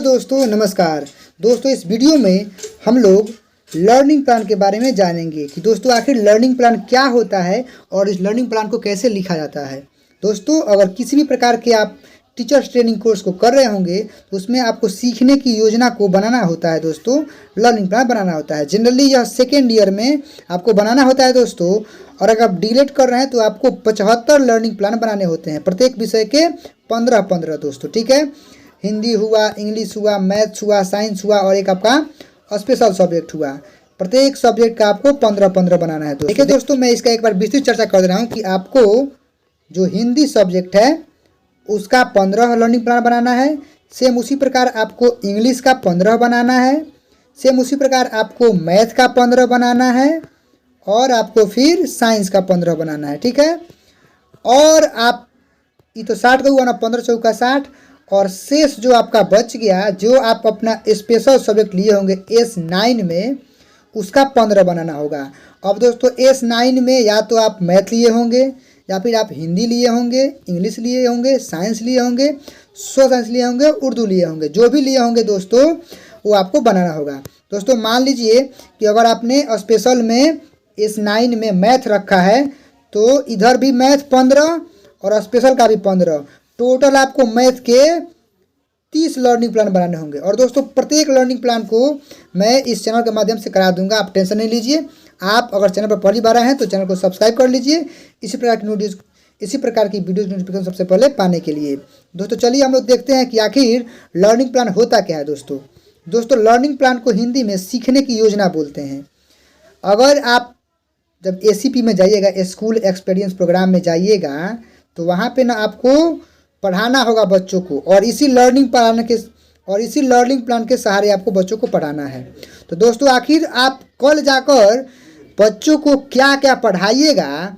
दोस्तों, नमस्कार। दोस्तों, इस वीडियो में हम लोग लर्निंग प्लान के बारे में जानेंगे कि दोस्तों आखिर लर्निंग प्लान क्या होता है और इस लर्निंग प्लान को कैसे लिखा जाता है। दोस्तों, अगर किसी भी प्रकार के आप टीचर्स ट्रेनिंग कोर्स को कर रहे होंगे तो उसमें आपको सीखने की योजना को बनाना होता है। दोस्तों, लर्निंग प्लान बनाना होता है। जनरली यह सेकेंड ईयर में आपको बनाना होता है दोस्तों। और अगर आप डीलेट कर रहे हैं तो आपको 75 लर्निंग प्लान बनाने होते हैं, प्रत्येक विषय के 15-15 दोस्तों। ठीक है, हिंदी हुआ, इंग्लिश हुआ, मैथ्स हुआ, साइंस हुआ और एक आपका स्पेशल सब्जेक्ट हुआ। प्रत्येक सब्जेक्ट का आपको 15-15 बनाना है। देखिए दोस्तों, मैं इसका एक बार विस्तृत चर्चा कर दे रहा हूँ कि आपको जो हिंदी सब्जेक्ट है उसका 15 लर्निंग प्लान बनाना है। सेम उसी प्रकार आपको इंग्लिश का 15 बनाना है। सेम उसी प्रकार आपको मैथ का 15 बनाना है और आपको फिर साइंस का 15 बनाना है। ठीक है, और आप ये तो 60 का हुआ ना, 15 चौका 60। और शेष जो आपका बच गया, जो आप अपना स्पेशल सब्जेक्ट लिए होंगे S9 में, उसका 15 बनाना होगा। अब दोस्तों S9 में या तो आप मैथ लिए होंगे या फिर आप हिंदी लिए होंगे, इंग्लिश लिए होंगे, साइंस लिए होंगे, सोशल साइंस लिए होंगे, उर्दू लिए होंगे। जो भी लिए होंगे दोस्तों वो आपको बनाना होगा। दोस्तों मान लीजिए कि अगर आपने स्पेशल में S9 में मैथ रखा है तो इधर भी मैथ 15 और स्पेशल का भी 15, टोटल आपको मैथ के 30 लर्निंग प्लान बनाने होंगे। और दोस्तों प्रत्येक लर्निंग प्लान को मैं इस चैनल के माध्यम से करा दूंगा, आप टेंशन नहीं लीजिए। आप अगर चैनल पर पहली बार आए हैं तो चैनल को सब्सक्राइब कर लीजिए इसी प्रकार की वीडियोज़ नोटिफिकेशन सबसे पहले पाने के लिए। दोस्तों चलिए हम लोग देखते हैं कि आखिर लर्निंग प्लान होता क्या है। दोस्तों लर्निंग प्लान को हिंदी में सीखने की योजना बोलते हैं। अगर आप जब ACP में जाइएगा, स्कूल एक्सपीरियंस प्रोग्राम में जाइएगा, तो वहाँ पे ना आपको पढ़ाना होगा बच्चों को, और इसी लर्निंग प्लान के सहारे आपको बच्चों को पढ़ाना है। तो दोस्तों आखिर आप कल जाकर बच्चों को क्या क्या पढ़ाइएगा,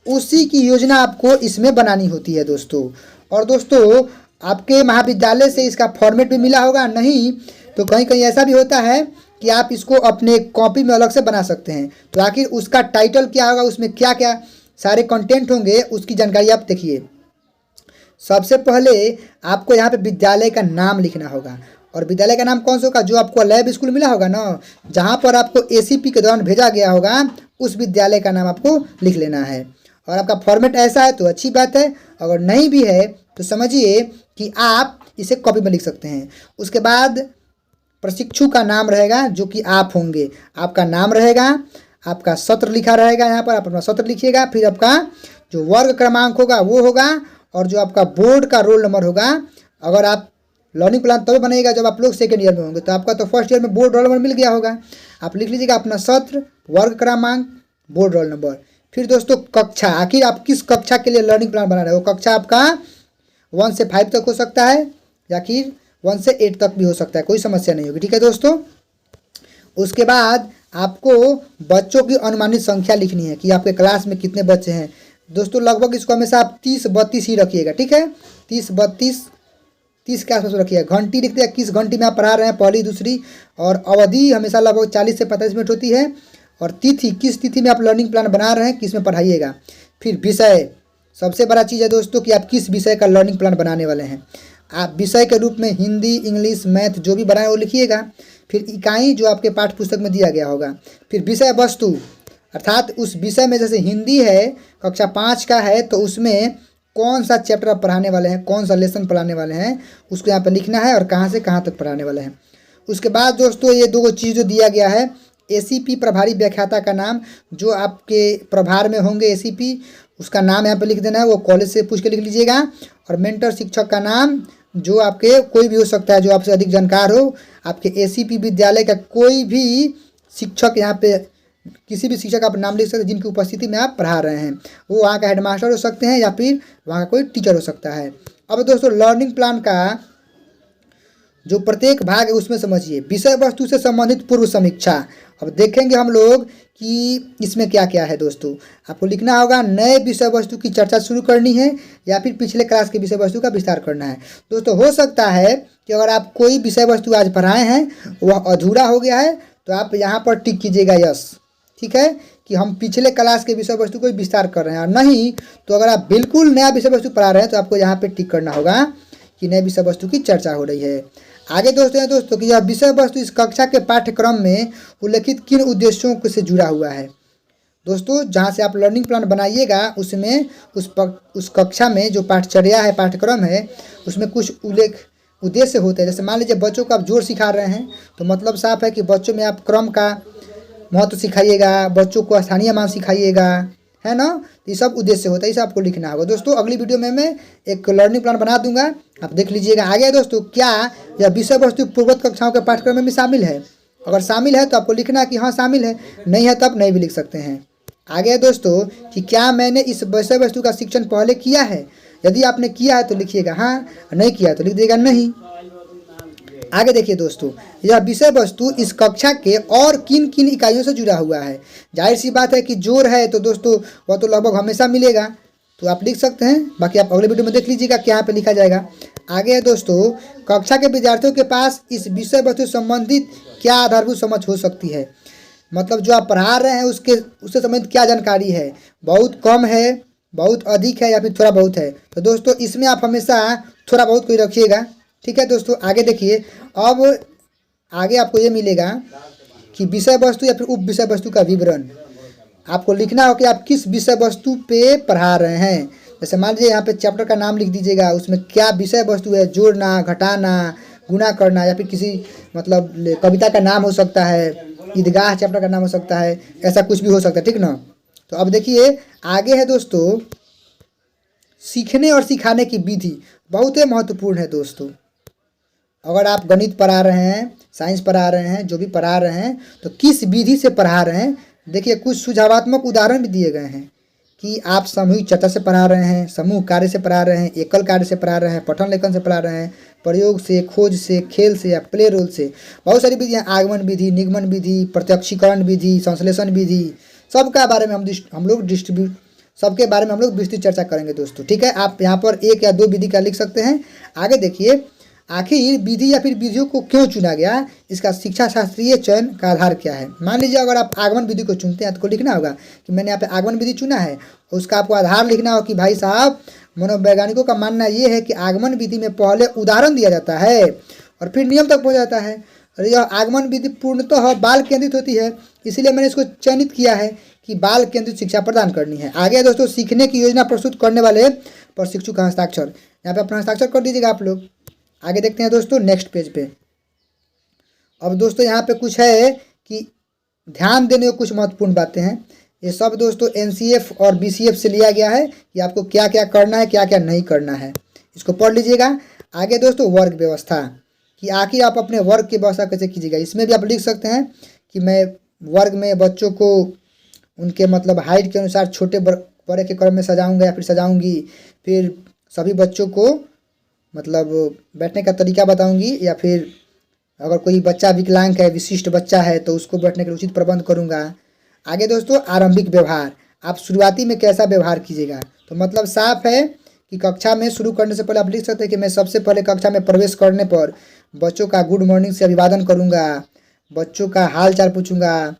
उसी की योजना आपको इसमें बनानी होती है दोस्तों। और दोस्तों आपके महाविद्यालय से इसका फॉर्मेट भी मिला होगा, नहीं तो कहीं कहीं ऐसा भी होता है कि आप इसको अपने कॉपी में अलग से बना सकते हैं। तो आखिर उसका टाइटल क्या होगा, उसमें क्या क्या सारे कंटेंट होंगे, उसकी जानकारी आप देखिए। सबसे पहले आपको यहाँ पे विद्यालय का नाम लिखना होगा। और विद्यालय का नाम कौन सा होगा, जो आपको लैब स्कूल मिला होगा ना, जहाँ पर आपको ACP के दौरान भेजा गया होगा, उस विद्यालय का नाम आपको लिख लेना है। और आपका फॉर्मेट ऐसा है तो अच्छी बात है, अगर नहीं भी है तो समझिए कि आप इसे कॉपी में लिख सकते हैं। उसके बाद प्रशिक्षु का नाम रहेगा जो कि आप होंगे, आपका नाम रहेगा, आपका सत्र लिखा रहेगा, यहाँ पर आप अपना सत्र लिखिएगा। फिर आपका जो वर्ग क्रमांक होगा वो होगा, और जो आपका बोर्ड का रोल नंबर होगा। अगर आप लर्निंग प्लान तब बनाइएगा जब आप लोग सेकेंड ईयर में होंगे, तो आपका तो फर्स्ट ईयर में बोर्ड रोल नंबर मिल गया होगा। आप लिख लीजिएगा अपना सत्र, वर्ग क्रमांक, बोर्ड रोल नंबर। फिर दोस्तों कक्षा, आखिर आप किस कक्षा के लिए लर्निंग प्लान बना रहे हो। कक्षा आपका 1 से 5 तक हो सकता है या फिर 1 से 8 तक भी हो सकता है, कोई समस्या नहीं होगी। ठीक है दोस्तों, उसके बाद आपको बच्चों की अनुमानित संख्या लिखनी है कि आपके क्लास में कितने बच्चे हैं। दोस्तों लगभग इसको हमेशा आप 30-32 ही रखिएगा। ठीक है, 30-32 के आसपास रखिएगा। घंटी लिखते हैं, किस घंटी में आप पढ़ा रहे हैं, पहली दूसरी। और अवधि हमेशा लगभग 40 से 45 मिनट होती है। और तिथि, किस तिथि में आप लर्निंग प्लान बना रहे हैं, किस में पढ़ाइएगा। फिर विषय, सबसे बड़ा चीज़ है दोस्तों कि आप किस विषय का लर्निंग प्लान बनाने वाले हैं। आप विषय के रूप में हिंदी, इंग्लिश, मैथ जो भी बनाए वो लिखिएगा। फिर इकाई जो आपके पाठ्य पुस्तक में दिया गया होगा। फिर विषय वस्तु, अर्थात उस विषय में जैसे हिंदी है, कक्षा 5 का है, तो उसमें कौन सा चैप्टर आप पढ़ाने वाले हैं, कौन सा लेसन पढ़ाने वाले हैं, उसको यहाँ पर लिखना है और कहाँ से कहाँ तक पढ़ाने वाले हैं। उसके बाद दोस्तों ये दो चीज़ जो दिया गया है, ACP प्रभारी व्याख्याता का नाम, जो आपके प्रभार में होंगे ACP, उसका नाम यहाँ पर लिख देना है, वो कॉलेज से पूछ के लिख लीजिएगा। और मेंटर शिक्षक का नाम, जो आपके कोई भी हो सकता है, जो आपसे अधिक जानकार हो, आपके ACP विद्यालय का कोई भी शिक्षक, यहाँ पे किसी भी शिक्षक आप नाम लिख सकते हैं जिनकी उपस्थिति में आप पढ़ा रहे हैं। वो वहाँ का हेडमास्टर हो सकते हैं या फिर वहाँ का कोई टीचर हो सकता है। अब दोस्तों लर्निंग प्लान का जो प्रत्येक भाग है उसमें समझिए विषय वस्तु से संबंधित पूर्व समीक्षा। अब देखेंगे हम लोग कि इसमें क्या क्या है। दोस्तों आपको लिखना होगा, नए विषय वस्तु की चर्चा शुरू करनी है या फिर पिछले क्लास के विषय वस्तु का विस्तार करना है। दोस्तों हो सकता है कि अगर आप कोई विषय वस्तु आज पढ़ाए हैं वह अधूरा हो गया है, तो आप यहाँ पर टिक कीजिएगा यस। ठीक है, कि हम पिछले क्लास के विषय वस्तु को विस्तार कर रहे हैं। और नहीं तो अगर आप बिल्कुल नया विषय वस्तु पढ़ा रहे हैं तो आपको यहाँ पे टिक करना होगा कि नए विषय वस्तु की चर्चा हो रही है। आगे दोस्तों है दोस्तों कि यह विषय वस्तु इस कक्षा के पाठ्यक्रम में उल्लिखित किन उद्देश्यों से जुड़ा हुआ है। दोस्तों जहाँ से आप लर्निंग प्लान बनाइएगा उसमें उस कक्षा में जो पाठचर्या है, पाठ्यक्रम है, उसमें कुछ उद्देश्य होते हैं। जैसे मान लीजिए बच्चों को आप जोड़ सिखा रहे हैं तो मतलब साफ है कि बच्चों में आप क्रम का महत्व सिखाइएगा, बच्चों को स्थानीय मान सिखाइएगा, है ना। ये सब उद्देश्य होता है, इसे आपको लिखना होगा। दोस्तों अगली वीडियो में मैं एक लर्निंग प्लान बना दूंगा, आप देख लीजिएगा। आगे दोस्तों क्या यह विषय वस्तु पूर्वत कक्षाओं के पाठ्यक्रम में भी शामिल है? अगर शामिल है तो आपको लिखना है कि हाँ शामिल है, नहीं है तब नहीं भी लिख सकते हैं। आगे दोस्तों कि क्या मैंने इस विषय वस्तु का शिक्षण पहले किया है? यदि आपने किया है तो लिखिएगा हाँ, नहीं किया तो लिख देगा नहीं। आगे देखिए दोस्तों, यह विषय वस्तु इस कक्षा के और किन किन इकाइयों से जुड़ा हुआ है। जाहिर सी बात है कि जोड़ है तो दोस्तों वह तो लगभग हमेशा मिलेगा, तो आप लिख सकते हैं। बाकी आप अगले वीडियो में देख लीजिएगा क्या यहाँ पे लिखा जाएगा। आगे है दोस्तों, कक्षा के विद्यार्थियों के पास इस विषय वस्तु से संबंधित क्या आधारभूत समझ हो सकती है। मतलब जो आप पढ़ा रहे हैं उससे संबंधित क्या जानकारी है, बहुत कम है, बहुत अधिक है या फिर थोड़ा बहुत है। तो दोस्तों इसमें आप हमेशा थोड़ा बहुत कोई रखिएगा, ठीक है। दोस्तों आगे देखिए, अब आगे आपको ये मिलेगा कि विषय वस्तु या फिर उप विषय वस्तु का विवरण आपको लिखना हो कि आप किस विषय वस्तु पे पढ़ा रहे हैं। जैसे मान लीजिए यहाँ पे चैप्टर का नाम लिख दीजिएगा, उसमें क्या विषय वस्तु है, जोड़ना, घटाना, गुणा करना, या फिर किसी मतलब कविता का नाम हो सकता है, ईदगाह चैप्टर का नाम हो सकता है, ऐसा कुछ भी हो सकता है, ठीक ना। तो अब देखिए आगे है दोस्तों, सीखने और सिखाने की विधि बहुत ही महत्वपूर्ण है दोस्तों। अगर आप गणित पढ़ा रहे हैं, साइंस पढ़ा रहे हैं, जो भी पढ़ा रहे हैं, तो किस विधि से पढ़ा रहे हैं। देखिए कुछ सुझावात्मक उदाहरण भी दिए गए हैं कि आप सामूहिक चर्चा से पढ़ा रहे हैं, समूह कार्य से पढ़ा रहे हैं, एकल कार्य से पढ़ा रहे हैं, पठन लेखन से पढ़ा रहे हैं, प्रयोग से, खोज से, खेल से या प्ले रोल से। बहुत सारी विधियाँ, आगमन विधि, निगमन विधि, प्रत्यक्षीकरण विधि, संश्लेषण विधि, सबका बारे में हम लोग सबके बारे में हम लोग विस्तृत चर्चा करेंगे दोस्तों, ठीक है। आप यहाँ पर एक या दो विधि का लिख सकते हैं। आगे देखिए, आखिर विधि या फिर विधियों को क्यों चुना गया, इसका शिक्षा शास्त्रीय चयन का आधार क्या है। मान लीजिए अगर आप आगमन विधि को चुनते हैं तो लिखना होगा कि मैंने यहाँ पे आगमन विधि चुना है, उसका आपको आधार लिखना हो कि भाई साहब मनोवैज्ञानिकों का मानना ये है कि आगमन विधि में पहले उदाहरण दिया जाता है और फिर नियम तक पहुँच जाता है, और यह आगमन विधि पूर्णतः बाल केंद्रित होती है, इसीलिए मैंने इसको चयनित किया है कि बाल केंद्रित शिक्षा प्रदान करनी है। आगे दोस्तों, सीखने की योजना प्रस्तुत करने वाले प्रशिक्षु का हस्ताक्षर, यहाँ पे अपना हस्ताक्षर कर दीजिएगा आप लोग। आगे देखते हैं दोस्तों नेक्स्ट पेज पे। अब दोस्तों यहाँ पे कुछ है कि ध्यान देने को कुछ महत्वपूर्ण बातें हैं। ये सब दोस्तों एनसीएफ और बीसीएफ से लिया गया है कि आपको क्या क्या करना है, क्या क्या नहीं करना है, इसको पढ़ लीजिएगा। आगे दोस्तों वर्ग व्यवस्था, कि आखिर आप अपने वर्ग की व्यवस्था कैसे कीजिएगा। इसमें भी आप लिख सकते हैं कि मैं वर्ग में बच्चों को उनके मतलब हाइट के अनुसार छोटे बड़े के क्रम में सजाऊंगा या फिर सजाऊंगी, फिर सभी बच्चों को मतलब बैठने का तरीका बताऊंगी, या फिर अगर कोई बच्चा विकलांग है, विशिष्ट बच्चा है, तो उसको बैठने के लिए उचित प्रबंध करूंगा। आगे दोस्तों आरंभिक व्यवहार, आप शुरुआती में कैसा व्यवहार कीजिएगा। तो मतलब साफ है कि कक्षा में शुरू करने से पहले आप लिख सकते हैं कि मैं सबसे पहले कक्षा में प्रवेश करने पर बच्चों का गुड मॉर्निंग से अभिवादन करूँगा, बच्चों का हाल चाल पूछूंगा,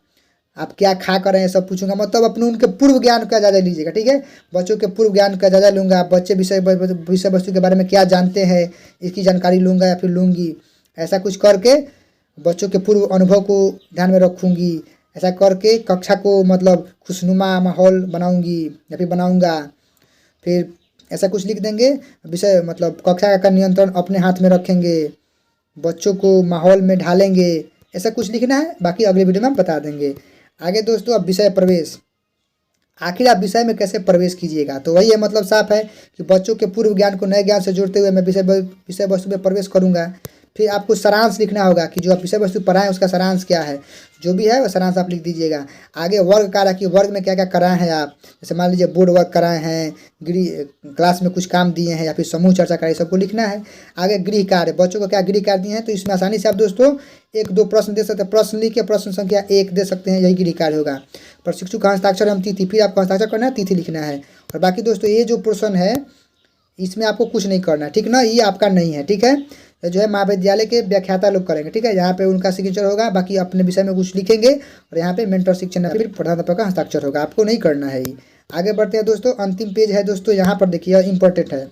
आप क्या खा कर रहे हैं सब पूछूंगा। मतलब अपने उनके पूर्व ज्ञान का जायजा लीजिएगा, ठीक है। बच्चों के पूर्व ज्ञान का जायजा लूँगा, बच्चे विषय वस्तु के बारे में क्या जानते हैं इसकी जानकारी लूँगा या फिर लूँगी। ऐसा कुछ करके बच्चों के पूर्व अनुभव को ध्यान में रखूँगी। ऐसा करके कक्षा को मतलब खुशनुमा माहौल बनाऊँगी या फिर बनाऊँगा। फिर ऐसा कुछ लिख देंगे, विषय मतलब कक्षा का नियंत्रण अपने हाथ में रखेंगे, बच्चों को माहौल में ढालेंगे, ऐसा कुछ लिखना है। बाकी अगले वीडियो में हम बता देंगे। आगे दोस्तों अब विषय प्रवेश, आखिर आप विषय में कैसे प्रवेश कीजिएगा। तो वही है, मतलब साफ है कि बच्चों के पूर्व ज्ञान को नए ज्ञान से जोड़ते हुए मैं विषय वस्तु में प्रवेश करूंगा। फिर आपको सारांश लिखना होगा कि जो आप विषय वस्तु पढ़ाएं उसका सारांश क्या है, जो भी है वो सारांश आप लिख दीजिएगा। आगे वर्ग कार्य, कि वर्ग में क्या क्या कराए हैं आप, जैसे मान लीजिए बोर्ड वर्क कराए हैं, क्लास में कुछ काम दिए हैं या फिर समूह चर्चा कराए, सबको लिखना है। आगे गृह कार्य, बच्चों को क्या गृह कार्य दिए हैं, तो इसमें आसानी से आप दोस्तों एक दो प्रश्न दे सकते हैं। प्रश्न लिख के प्रश्न संख्या 1 दे सकते हैं, यही गृह कार्य होगा। प्रशिक्षु का हस्ताक्षर हम तिथि, फिर आपको हस्ताक्षर करना है, तिथि लिखना है। और बाकी दोस्तों ये जो पोर्शन है इसमें आपको कुछ नहीं करना है, ठीक ना, ये आपका नहीं है, ठीक है। जो है महाविद्यालय के व्याख्याता लोग करेंगे, ठीक है। यहाँ पे उनका सिग्नेचर होगा, बाकी अपने विषय में कुछ लिखेंगे और यहाँ पे मेंटर शिक्षण फिर प्रधानाध्यापक का हस्ताक्षर होगा, आपको नहीं करना है ये। आगे बढ़ते हैं दोस्तों, अंतिम पेज है दोस्तों, यहाँ पर देखिए इंपॉर्टेंट है,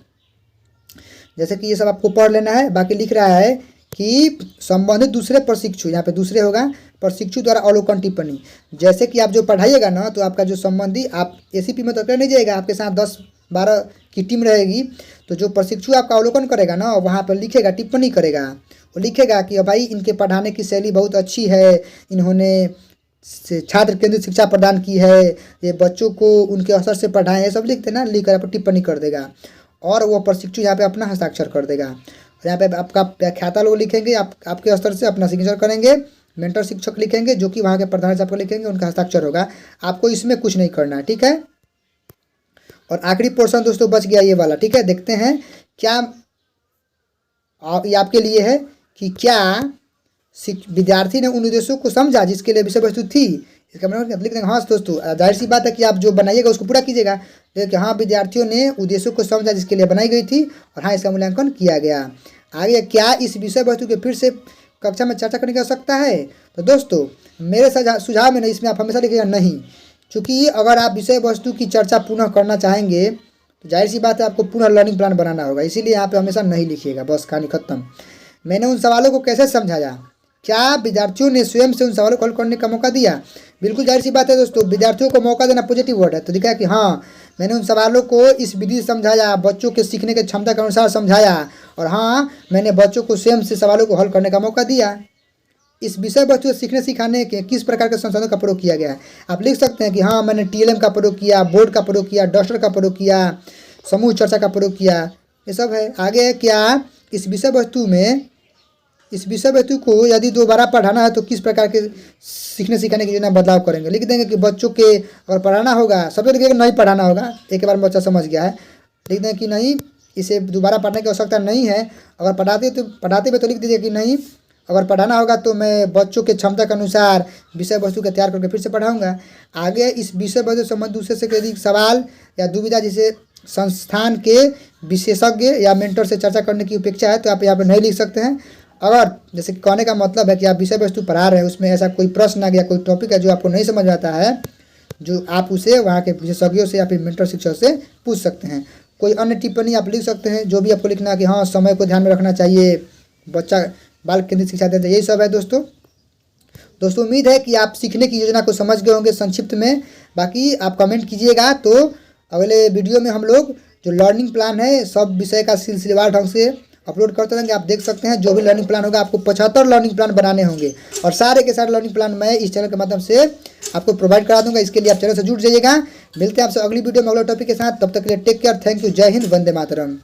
जैसे कि ये सब आपको पढ़ लेना है। बाकी लिख रहा है कि संबंधित दूसरे प्रशिक्षु, यहाँ पे दूसरे होगा, प्रशिक्षु द्वारा अवलोकन टिप्पणी। जैसे कि आप जो पढ़ाइएगा ना, तो आपका जो संबंधी, आप एसीपी में तो अकेले नहीं जाएगा, आपके साथ 10-12 की टीम रहेगी। तो जो प्रशिक्षु आपका अवलोकन करेगा ना, वहाँ पर लिखेगा, टिप्पणी करेगा। वो लिखेगा कि भाई इनके पढ़ाने की शैली बहुत अच्छी है, इन्होंने छात्र केंद्रित शिक्षा प्रदान की है, ये बच्चों को उनके असर से पढ़ाएं, ये सब लिखते ना, लिख कर आप टिप्पणी कर देगा। और वो प्रशिक्षु यहाँ पे अपना हस्ताक्षर कर देगा। और यहाँ पे आपका व्याख्याता लोग लिखेंगे, आपके स्तर से अपना सिग्नेचर करेंगे। मेंटर शिक्षक लिखेंगे, जो कि वहाँ के प्रधानाचार्य को लिखेंगे, उनका हस्ताक्षर होगा। आपको इसमें कुछ नहीं करना है, ठीक है। और आखिरी पोर्शन दोस्तों बच गया ये वाला, ठीक है। देखते हैं क्या ये आपके लिए है कि क्या विद्यार्थी ने उन उद्देश्यों को समझा जिसके लिए विषय वस्तु थी। इसका मतलब लिख देंगे। हाँ दोस्तों, जाहिर सी बात है कि आप जो बनाइएगा उसको पूरा कीजिएगा। देखिए हाँ, विद्यार्थियों ने उद्देश्यों को समझा जिसके लिए बनाई गई थी, और हाँ इसका मूल्यांकन किया गया। आगे, क्या इस विषय वस्तु के फिर से कक्षा में चर्चा करने की आवश्यकता है। तो दोस्तों मेरे सुझाव में नहीं, इसमें आप हमेशा लिखिएगा नहीं, क्योंकि अगर आप विषय वस्तु की चर्चा पुनः करना चाहेंगे तो जाहिर सी बात है आपको पुनः लर्निंग प्लान बनाना होगा। इसीलिए यहाँ पे हमेशा नहीं लिखिएगा, बस कहानी खत्म। मैंने उन सवालों को कैसे समझाया, क्या विद्यार्थियों ने स्वयं से उन सवालों को हल करने का मौका दिया। बिल्कुल जाहिर सी बात है दोस्तों, विद्यार्थियों को मौका देना पॉजिटिव वर्ड है। तो दिखा कि हाँ मैंने उन सवालों को इस विधि से समझाया, बच्चों के सीखने की क्षमता के अनुसार समझाया, और हाँ मैंने बच्चों को स्वयं से सवालों को हल करने का मौका दिया। इस विषय वस्तु सीखने सिखाने के किस प्रकार के संसाधनों का प्रयोग किया गया है। आप लिख सकते हैं कि हाँ मैंने TLM का प्रयोग किया, बोर्ड का प्रयोग किया, डस्टर का प्रयोग किया, समूह चर्चा का प्रयोग किया, ये सब है। आगे, क्या इस विषय वस्तु को यदि दोबारा पढ़ाना है तो किस प्रकार के सीखने सिखाने की योजना बदलाव करेंगे। लिख देंगे कि बच्चों के अगर पढ़ाना होगा, सब लिखेंगे नहीं पढ़ाना होगा, एक बार बच्चा समझ गया है। लिख देंगे कि नहीं, इसे दोबारा पढ़ने की आवश्यकता नहीं है। अगर पढ़ाते हुए तो लिख दीजिए कि नहीं, अगर पढ़ाना होगा तो मैं बच्चों के क्षमता के अनुसार विषय वस्तु का तैयार करके फिर से पढ़ाऊँगा। आगे, इस विषय वस्तु से संबंधित दूसरे से यदि सवाल या दुविधा जिसे संस्थान के विशेषज्ञ या मेंटर से चर्चा करने की अपेक्षा है, तो आप यहाँ पर नहीं लिख सकते हैं। अगर जैसे कहने का मतलब है कि आप विषय वस्तु पढ़ा रहे हैं, उसमें ऐसा कोई प्रश्न आ गया, कोई टॉपिक है जो आपको नहीं समझ आता है, जो आप उसे वहाँ के विशेषज्ञों से या फिर मेंटर शिक्षक से पूछ सकते हैं। कोई अन्य टिप्पणी आप लिख सकते हैं, जो भी आपको लिखना है कि हाँ समय को ध्यान में रखना चाहिए, बच्चा बाल केंद्रित शिक्षा देते, यही सब है दोस्तों। उम्मीद है कि आप सीखने की योजना को समझ गए होंगे संक्षिप्त में। बाकी आप कमेंट कीजिएगा, तो अगले वीडियो में हम लोग जो लर्निंग प्लान है सब विषय का सिलसिलेवार ढंग से अपलोड करते रहेंगे। आप देख सकते हैं जो भी लर्निंग प्लान होगा, आपको 75 लर्निंग प्लान बनाने होंगे, और सारे के सारे लर्निंग प्लान मैं इस चैनल के माध्यम से आपको प्रोवाइड करा दूंगा। इसके लिए आप चैनल से जुड़ जाइएगा। मिलते हैं आपसे अगली वीडियो में अगले टॉपिक के साथ। तब तक के लिए टेक केयर, थैंक यू, जय हिंद, वंदे मातरम।